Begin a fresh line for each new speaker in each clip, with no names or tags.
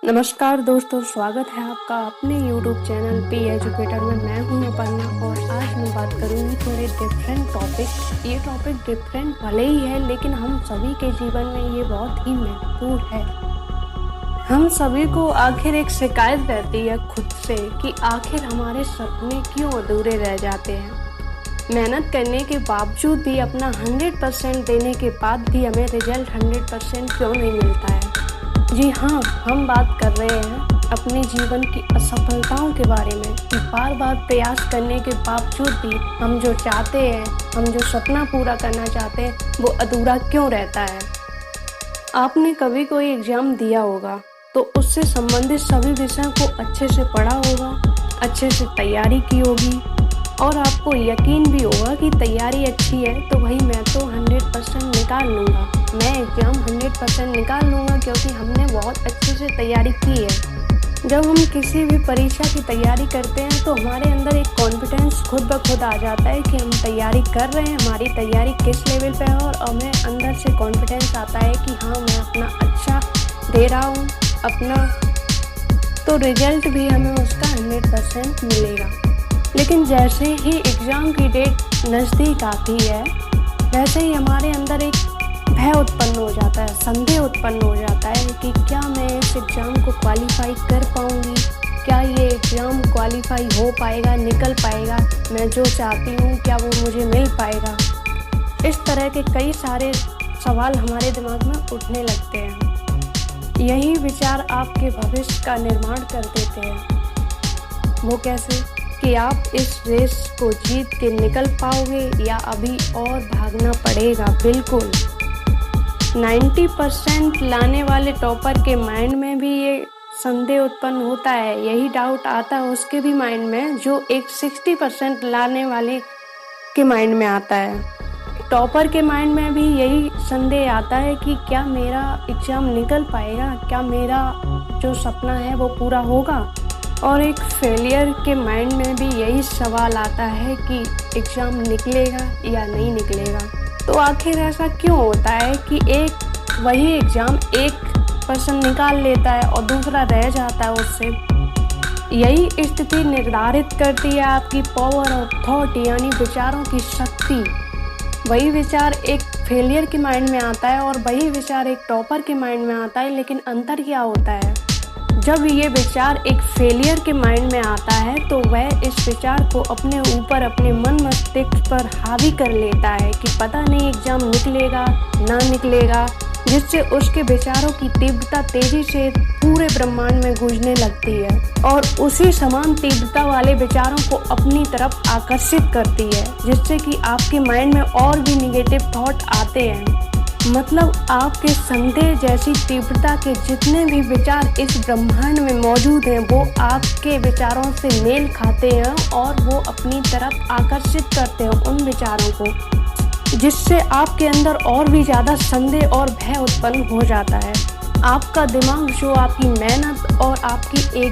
नमस्कार दोस्तों, स्वागत है आपका अपने YouTube चैनल पी एजुकेटर में। मैं हूं अपर्णा और आज मैं बात करूंगी थोड़े डिफरेंट टॉपिक। ये टॉपिक डिफरेंट भले ही है, लेकिन हम सभी के जीवन में ये बहुत ही महत्वपूर्ण है। हम सभी को आखिर एक शिकायत रहती है खुद से कि आखिर हमारे सपने क्यों अधूरे रह जाते हैं। मेहनत करने के बावजूद भी, अपना 100% देने के बाद भी हमें रिजल्ट 100% क्यों नहीं मिलता है। जी हाँ, हम बात कर रहे हैं अपने जीवन की असफलताओं के बारे में कि बार बार प्रयास करने के बावजूद भी हम जो चाहते हैं, हम जो सपना पूरा करना चाहते हैं, वो अधूरा क्यों रहता है। आपने कभी कोई एग्ज़ाम दिया होगा तो उससे संबंधित सभी विषयों को अच्छे से पढ़ा होगा, अच्छे से तैयारी की होगी और आपको यकीन भी होगा कि तैयारी अच्छी है तो भाई मैं तो 100% निकाल लूँगा, मैं एग्ज़ाम 100% निकाल लूँगा क्योंकि हमने बहुत अच्छे से तैयारी की है। जब हम किसी भी परीक्षा की तैयारी करते हैं तो हमारे अंदर एक कॉन्फिडेंस खुद ब खुद आ जाता है कि हम तैयारी कर रहे हैं, हमारी तैयारी किस लेवल पे है और हमें अंदर से कॉन्फिडेंस आता है कि हाँ, मैं अपना अच्छा दे रहा हूँ अपना, तो रिजल्ट भी हमें उसका 100% मिलेगा। लेकिन जैसे ही एग्ज़ाम की डेट नज़दीक आती है, वैसे ही हमारे अंदर एक भय उत्पन्न हो जाता है, संदेह उत्पन्न हो जाता है कि क्या मैं इस एग्ज़ाम को क्वालिफाई कर पाऊँगी, क्या ये एग्ज़ाम क्वालिफाई हो पाएगा, निकल पाएगा, मैं जो चाहती हूँ क्या वो मुझे मिल पाएगा। इस तरह के कई सारे सवाल हमारे दिमाग में उठने लगते हैं। यही विचार आपके भविष्य का निर्माण कर देते हैं। वो कैसे कि आप इस रेस को जीत के निकल पाओगे या अभी और भागना पड़ेगा। बिल्कुल 90% लाने वाले टॉपर के माइंड में भी ये संदेह उत्पन्न होता है, यही डाउट आता है उसके भी माइंड में, जो एक 60% लाने वाले के माइंड में आता है। टॉपर के माइंड में भी यही संदेह आता है कि क्या मेरा एग्ज़ाम निकल पाएगा, क्या मेरा जो सपना है वो पूरा होगा। और एक फेलियर के माइंड में भी यही सवाल आता है कि एग्ज़ाम निकलेगा या नहीं निकलेगा। तो आखिर ऐसा क्यों होता है कि एक वही एग्ज़ाम एक पर्सन निकाल लेता है और दूसरा रह जाता है उससे। यही स्थिति निर्धारित करती है आपकी पावर ऑफ थॉट, यानी विचारों की शक्ति। वही विचार एक फेलियर के माइंड में आता है और वही विचार एक टॉपर के माइंड में आता है, लेकिन अंतर क्या होता है। जब ये विचार एक फेलियर के माइंड में आता है तो वह इस विचार को अपने ऊपर, अपने मन मस्तिष्क पर हावी कर लेता है कि पता नहीं एग्ज़ाम निकलेगा ना निकलेगा, जिससे उसके विचारों की तीव्रता तेजी से पूरे ब्रह्मांड में गूंजने लगती है और उसी समान तीव्रता वाले विचारों को अपनी तरफ आकर्षित करती है, जिससे कि आपके माइंड में और भी निगेटिव थॉट आते हैं। मतलब आपके संदेह जैसी तीव्रता के जितने भी विचार इस ब्रह्मांड में मौजूद हैं, वो आपके विचारों से मेल खाते हैं और वो अपनी तरफ आकर्षित करते हैं उन विचारों को, जिससे आपके अंदर और भी ज़्यादा संदेह और भय उत्पन्न हो जाता है। आपका दिमाग जो आपकी मेहनत और आपकी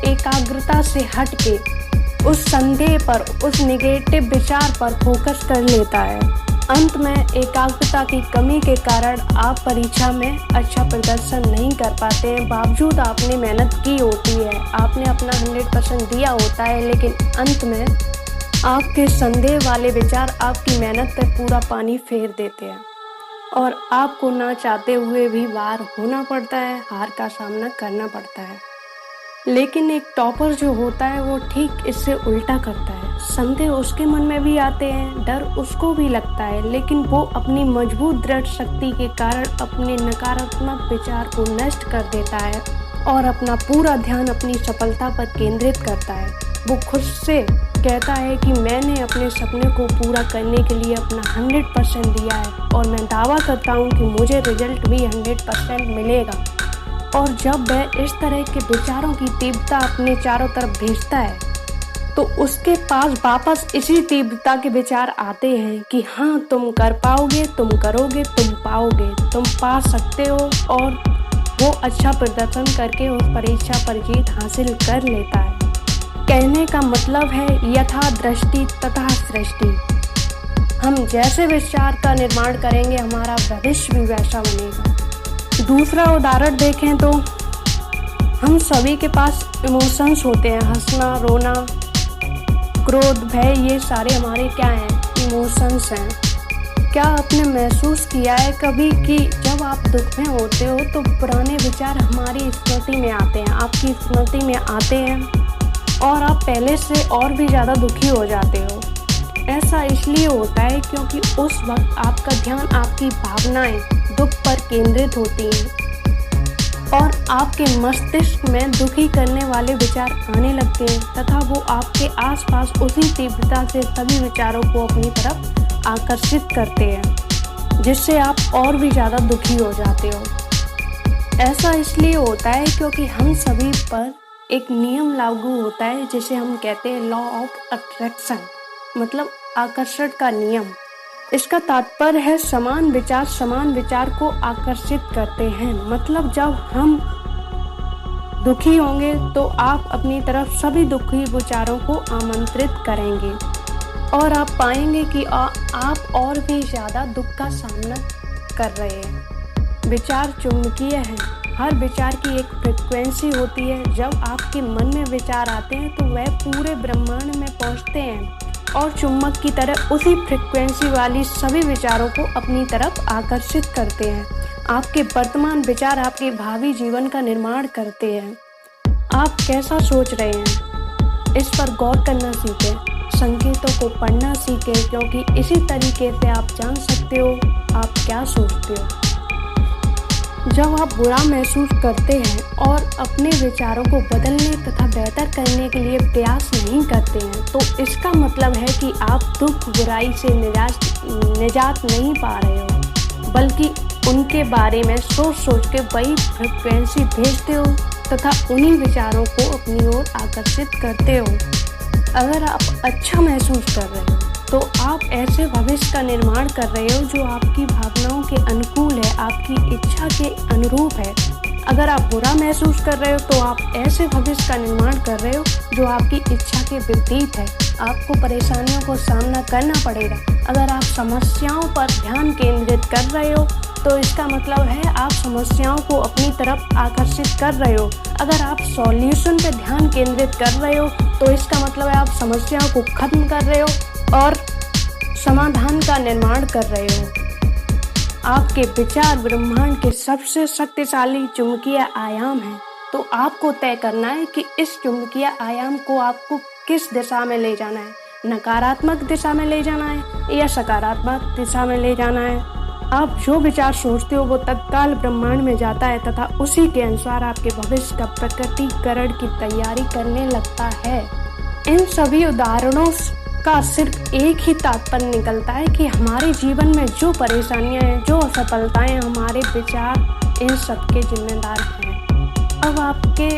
एकाग्रता से हट के उस संदेह पर, उस नेगेटिव विचार पर फोकस कर लेता है। अंत में एकाग्रता की कमी के कारण आप परीक्षा में अच्छा प्रदर्शन नहीं कर पाते हैं। बावजूद आपने मेहनत की होती है, आपने अपना 100% दिया होता है, लेकिन अंत में आपके संदेह वाले विचार आपकी मेहनत पर पूरा पानी फेर देते हैं और आपको ना चाहते हुए भी बाहर होना पड़ता है, हार का सामना करना पड़ता है। लेकिन एक टॉपर जो होता है वो ठीक इससे उल्टा करता है। संदेह उसके मन में भी आते हैं, डर उसको भी लगता है, लेकिन वो अपनी मजबूत दृढ़ शक्ति के कारण अपने नकारात्मक विचार को नष्ट कर देता है और अपना पूरा ध्यान अपनी सफलता पर केंद्रित करता है। वो खुद से कहता है कि मैंने अपने सपने को पूरा करने के लिए अपना 100% दिया है और मैं दावा करता हूँ कि मुझे रिजल्ट भी 100% मिलेगा। और जब वह इस तरह के विचारों की तीव्रता अपने चारों तरफ भेजता है तो उसके पास वापस इसी तीव्रता के विचार आते हैं कि हाँ, तुम कर पाओगे, तुम करोगे, तुम पाओगे, तुम पा सकते हो, और वो अच्छा प्रदर्शन करके उस परीक्षा पर जीत हासिल कर लेता है। कहने का मतलब है यथा दृष्टि तथा सृष्टि। हम जैसे विचार का निर्माण करेंगे, हमारा भविष्य भी वैसा बनेगा। दूसरा उदाहरण देखें तो हम सभी के पास इमोशंस होते हैं, हंसना, रोना, क्रोध, भय, ये सारे हमारे क्या हैं, इमोशंस हैं। क्या आपने महसूस किया है कभी कि जब आप दुख में होते हो तो पुराने विचार हमारी स्मृति में आते हैं, आपकी स्मृति में आते हैं और आप पहले से और भी ज़्यादा दुखी हो जाते हो। ऐसा इसलिए होता है क्योंकि उस वक्त आपका ध्यान, आपकी भावनाएं दुख पर केंद्रित होती हैं और आपके मस्तिष्क में दुखी करने वाले विचार आने लगते हैं तथा वो आपके आसपास उसी तीव्रता से सभी विचारों को अपनी तरफ आकर्षित करते हैं, जिससे आप और भी ज़्यादा दुखी हो जाते हो। ऐसा इसलिए होता है क्योंकि हम सभी पर एक नियम लागू होता है जिसे हम कहते हैं लॉ ऑफ अट्रैक्शन, मतलब आकर्षण का नियम। इसका तात्पर्य है समान विचार को आकर्षित करते हैं। मतलब जब हम दुखी होंगे तो आप अपनी तरफ सभी दुखी विचारों को आमंत्रित करेंगे और आप पाएंगे कि आप और भी ज़्यादा दुख का सामना कर रहे हैं। विचार चुंबकीय हैं। हर विचार की एक फ्रिक्वेंसी होती है। जब आपके मन में विचार आते हैं तो वह पूरे ब्रह्मांड में पहुंचते हैं और चुम्बक की तरह उसी फ्रिक्वेंसी वाली सभी विचारों को अपनी तरफ आकर्षित करते हैं। आपके वर्तमान विचार आपके भावी जीवन का निर्माण करते हैं। आप कैसा सोच रहे हैं, इस पर गौर करना सीखें, संकेतों को पढ़ना सीखें, क्योंकि इसी तरीके से आप जान सकते हो आप क्या सोचते हो। जब आप बुरा महसूस करते हैं और अपने विचारों को बदलने तथा बेहतर करने के लिए प्रयास नहीं करते हैं तो इसका मतलब है कि आप दुख, बुराई से निजात नहीं पा रहे हो, बल्कि उनके बारे में सोच के वही फ्रिक्वेंसी भेजते हो तथा उन्हीं विचारों को अपनी ओर आकर्षित करते हो। अगर आप अच्छा महसूस कर रहे हो तो आप ऐसे भविष्य का निर्माण कर रहे हो जो आपकी भावनाओं के अनुकूल है, आपकी इच्छा के अनुरूप है। अगर आप बुरा महसूस कर रहे हो तो आप ऐसे भविष्य का निर्माण कर रहे हो जो आपकी इच्छा के विपरीत है। आपको परेशानियों को सामना करना पड़ेगा। अगर आप समस्याओं पर ध्यान केंद्रित कर रहे हो तो इसका मतलब है आप समस्याओं को अपनी तरफ आकर्षित कर रहे हो। अगर आप सॉल्यूशन पर ध्यान केंद्रित कर रहे हो तो इसका मतलब है आप समस्याओं को खत्म कर रहे हो और समाधान का निर्माण कर रहे हो। आपके विचार ब्रह्मांड के सबसे शक्तिशाली चुंबकीय आयाम हैं, तो आपको तय करना है कि इस चुंबकीय आयाम को आपको किस दिशा में ले जाना है, नकारात्मक दिशा में ले जाना है या सकारात्मक दिशा में ले जाना है। आप जो विचार सोचते हो वो तत्काल ब्रह्मांड में जाता है तथा उसी के अनुसार आपके भविष्य का प्रकटीकरण की तैयारी करने लगता है। इन सभी उदाहरणों का सिर्फ एक ही तात्पर्य निकलता है कि हमारे जीवन में जो परेशानियां हैं, जो असफलताएं हैं, हमारे विचार इन सब के जिम्मेदार हैं। अब आपके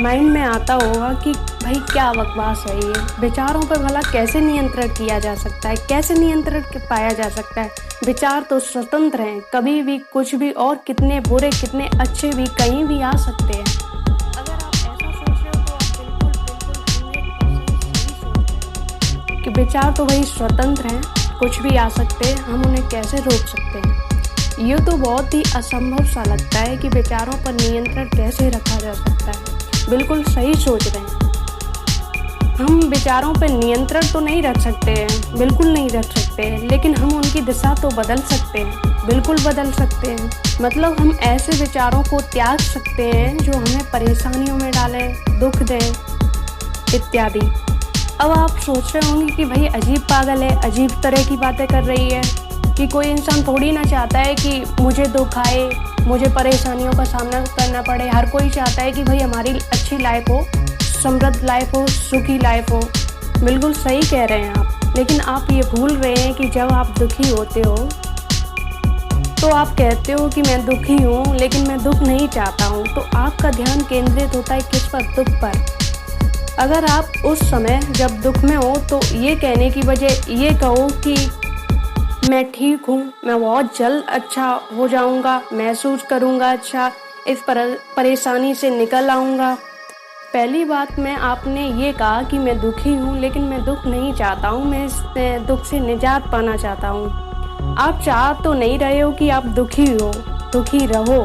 माइंड में आता होगा कि भाई क्या बकवास है ये, विचारों पर भला कैसे नियंत्रण किया जा सकता है, कैसे नियंत्रण पाया जा सकता है। विचार तो स्वतंत्र हैं, कभी भी कुछ भी और कितने बुरे कितने अच्छे भी कहीं भी आ सकते हैं। अगर आप ऐसा सोच रहे हो तो आप बिल्कुल कि विचार तो वही स्वतंत्र हैं, कुछ भी आ सकते हैं, हम उन्हें कैसे रोक सकते हैं। ये तो बहुत ही असंभव सा लगता है कि विचारों पर नियंत्रण कैसे रखा जा सकता है। बिल्कुल सही सोच रहे हैं। हम विचारों पर नियंत्रण तो नहीं रख सकते हैं, बिल्कुल नहीं रख सकते हैं, लेकिन हम उनकी दिशा तो बदल सकते हैं, बिल्कुल बदल सकते हैं। मतलब हम ऐसे विचारों को त्याग सकते हैं जो हमें परेशानियों में डालें, दुख दें इत्यादि। अब आप सोच रहे होंगे कि भाई अजीब पागल है, अजीब तरह की बातें कर रही है, कि कोई इंसान थोड़ी ना चाहता है कि मुझे दुख आए, मुझे परेशानियों का सामना करना पड़े। हर कोई चाहता है कि भाई हमारी अच्छी लाइफ हो, समृद्ध लाइफ हो, सुखी लाइफ हो। बिल्कुल सही कह रहे हैं आप, लेकिन आप ये भूल रहे हैं कि जब आप दुखी होते हो तो आप कहते हो कि मैं दुखी हूँ लेकिन मैं दुख नहीं चाहता हूँ, तो आपका ध्यान केंद्रित होता है किस पर, दुख पर। अगर आप उस समय जब दुख में हो तो ये कहने की बजाय ये कहो कि मैं ठीक हूँ, मैं बहुत जल्द अच्छा हो जाऊँगा, महसूस करूँगा अच्छा, इस परेशानी से निकल आऊँगा। पहली बात में आपने ये कहा कि मैं दुखी हूँ लेकिन मैं दुख नहीं चाहता हूँ, मैं इस दुख से निजात पाना चाहता हूँ। आप चाह तो नहीं रहे हो कि आप दुखी हो, दुखी रहो,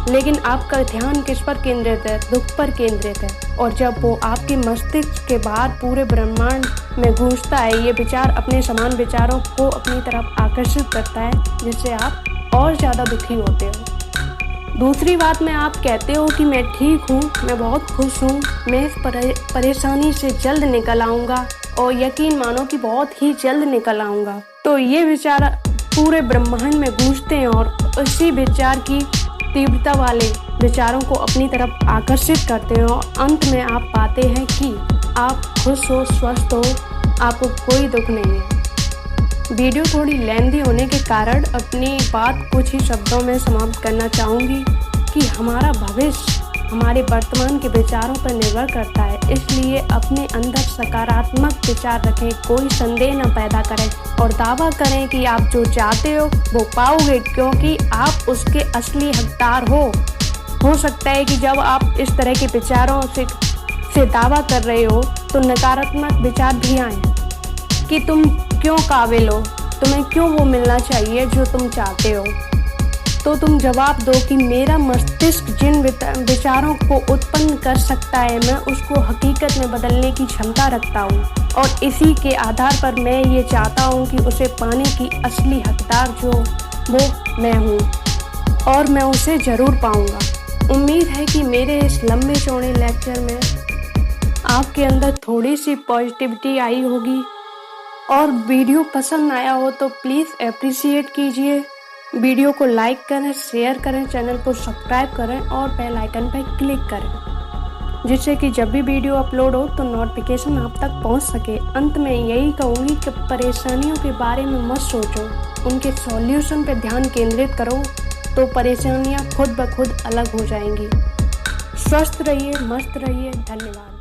लेकिन आपका ध्यान किस पर केंद्रित है? दुख पर केंद्रित है। और जब वो आपके मस्तिष्क के बाहर पूरे ब्रह्मांड में गूंजता है, ये विचार अपने समान विचारों को अपनी तरफ आकर्षित करता है, जिससे आप और ज़्यादा दुखी होते हो। दूसरी बात में आप कहते हो कि मैं ठीक हूँ, मैं बहुत खुश हूँ, मैं इस परेशानी से जल्द निकल आऊँगा, और यकीन मानो कि बहुत ही जल्द निकल आऊँगा। तो ये विचार पूरे ब्रह्मांड में गूंजते हैं और उसी विचार की तीव्रता वाले विचारों को अपनी तरफ आकर्षित करते हैं, और अंत में आप पाते हैं कि आप खुश हो, स्वस्थ हो, आपको कोई दुख नहीं है। वीडियो थोड़ी लेंथी होने के कारण अपनी बात कुछ ही शब्दों में समाप्त करना चाहूँगी कि हमारा भविष्य हमारे वर्तमान के विचारों पर निर्भर करता है। इसलिए अपने अंदर सकारात्मक विचार रखें, कोई संदेह न पैदा करें और दावा करें कि आप जो चाहते हो वो पाओगे, क्योंकि आप उसके असली हकदार हो। हो सकता है कि जब आप इस तरह के विचारों से दावा कर रहे हो तो नकारात्मक विचार भी आए कि तुम क्यों काबिल हो, तुम्हें क्यों वो मिलना चाहिए जो तुम चाहते हो। तो तुम जवाब दो कि मेरा मस्तिष्क जिन विचारों को उत्पन्न कर सकता है, मैं उसको हकीकत में बदलने की क्षमता रखता हूँ, और इसी के आधार पर मैं ये चाहता हूँ कि उसे पाने की असली हकदार जो वो मैं हूँ, और मैं उसे ज़रूर पाऊँगा। उम्मीद है कि मेरे इस लंबे चौड़े लेक्चर में आपके अंदर थोड़ी सी पॉजिटिविटी आई होगी, और वीडियो पसंद आया हो तो प्लीज़ अप्रिशिएट कीजिए। वीडियो को लाइक करें, शेयर करें, चैनल को सब्सक्राइब करें और बेल आइकन पर क्लिक करें, जिससे कि जब भी वीडियो अपलोड हो तो नोटिफिकेशन आप तक पहुंच सके। अंत में यही कहूँगी कि परेशानियों के बारे में मत सोचो, उनके सॉल्यूशन पर ध्यान केंद्रित करो, तो परेशानियां खुद ब खुद अलग हो जाएंगी। स्वस्थ रहिए, मस्त रहिए। धन्यवाद।